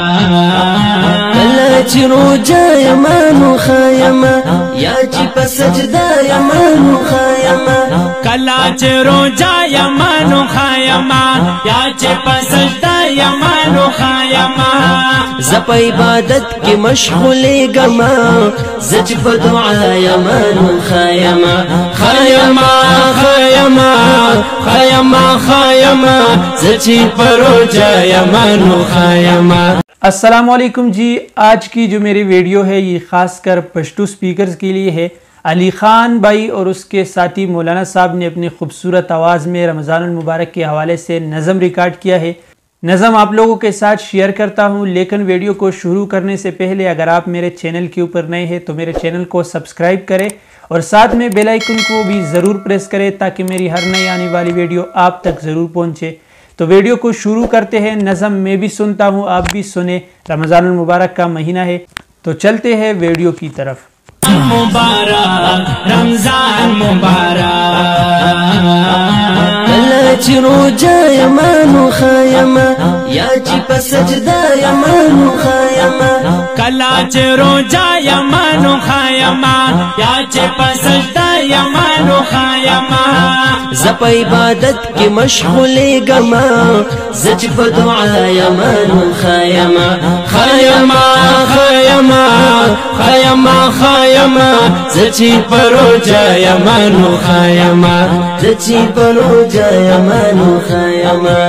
کلا چې روجا یمانو خایما یا چې په سجدا یمانو خایما کلا چې روجا یمانو خایما یا چې په سجدا یمانو خایما ز په عبادت کې مشغولې ګما ز چې په دعا یمانو خایما خایما خایما خایما خایما ز چې په روجا یمانو خایما। अस्सलाम वालेकुम जी। आज की जो मेरी वीडियो है ये ख़ास कर पश्तू स्पीकर्स के लिए है। अली ख़ान भाई और उसके साथी मौलाना साहब ने अपनी खूबसूरत आवाज़ में रमज़ानुल मुबारक के हवाले से नज़म रिकॉर्ड किया है। नज़म आप लोगों के साथ शेयर करता हूँ, लेकिन वीडियो को शुरू करने से पहले अगर आप मेरे चैनल के ऊपर नए हैं तो मेरे चैनल को सब्सक्राइब करें और साथ में बेल आइकन को भी ज़रूर प्रेस करें ताकि मेरी हर नई आने वाली वीडियो आप तक ज़रूर पहुँचे। तो वीडियो को शुरू करते हैं। नज़म मैं भी सुनता हूँ, आप भी सुने। रमज़ानुल मुबारक का महीना है तो चलते हैं वीडियो की तरफ। मुबारक रमज़ान मुबारक कला چې روجا یمانو خایما یا چې په سجدا یمانو خایما کلا چې روجا یمانو خایما یا چې په سجدا یمانو خایما ز په عبادت کې مشغولې ګما ز چې په دعا یمانو خایما خایما خایما خایما خایما ز چې په روجا یمانو خایما ز چې په روجا یمانو خایما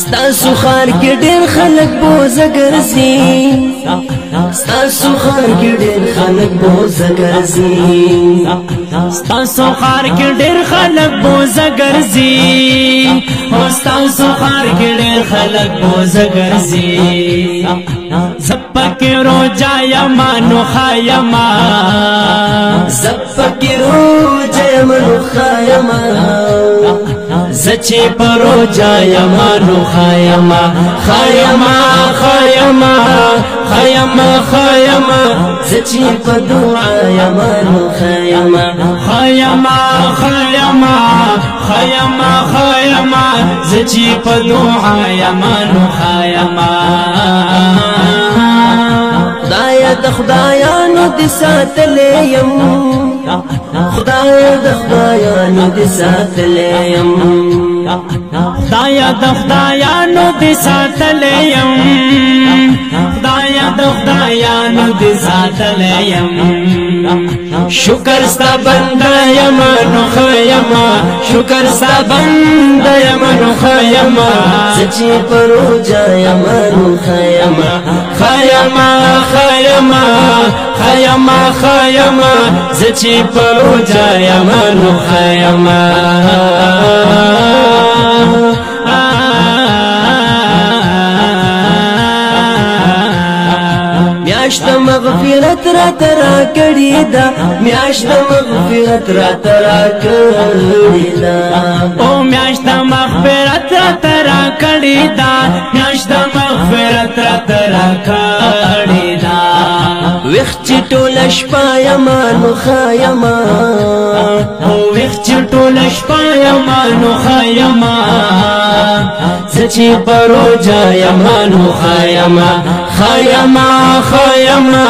ستاسو خار کې ډېر خلک بوزه ګرځي ستاسو خار کې ډېر خلک بوزه ګرځي ستاسو خار کې ډېر خلک بوزه ګرځي ستاسو خار کې ډېر خلک بوزه ګرځي زپک روجا یمانو خایما زپک روجا یمانو خایما زچی پروجا یمانو خایما خایما خایما خایما خایما زچی په دعا یمانو خایما خایما خایما خایما خایما زچی په دعا یمانو خایما خدای د خدایانو دې ساتلې یم خدای د خدایانو دې ساتلې یم خدای د خدایانو دې ساتلې یم خدای د خدایانو دې ساتلې یم شکر ستا بنده یم نو خیما شکر ستا بنده یم نو خیما زچی په روجا یم نو خیما خیما خیما خیما خیما زچی په روجا یم نو خیما میاشت مغفرت را ترا کړی دا میاشت مغفرت را ترا کړی دا او میاشت مغفرت را ترا کړی دا میاشت مغفرت را ترا کړی دا وخ چې ټوله شپه یمانو خایما او وخ چې ټوله شپه یمانو خایما زچی پروجا یمانو خایما خایما خایما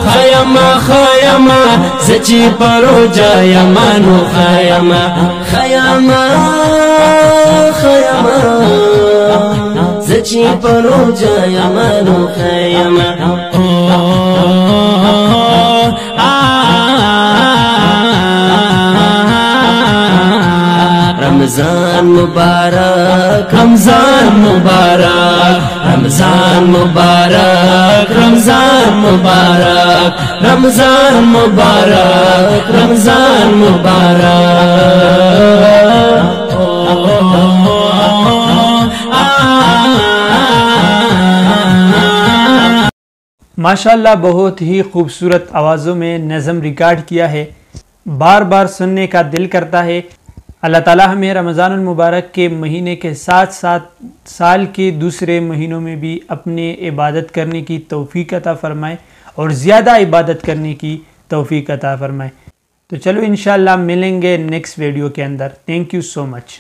خایما خایما زچی پروجا یمانو خایما خایما خایما زچی په روجا یمانو خایما رمضان مبارک رمضان مبارک رمضان مبارک رمضان مبارک رمضان مبارک رمضان مبارک माशाल्लाह बहुत ही खूबसूरत आवाज़ों में नज़म रिकॉर्ड किया है, बार बार सुनने का दिल करता है। अल्लाह ताला हमें रमज़ानुल मुबारक के महीने के साथ साथ साल के दूसरे महीनों में भी अपने इबादत करने की तौफीक अता फ़रमाए और ज़्यादा इबादत करने की तौफीक अता फ़रमाए। तो चलो इंशाल्लाह मिलेंगे नेक्स्ट वीडियो के अंदर। Thank you so much.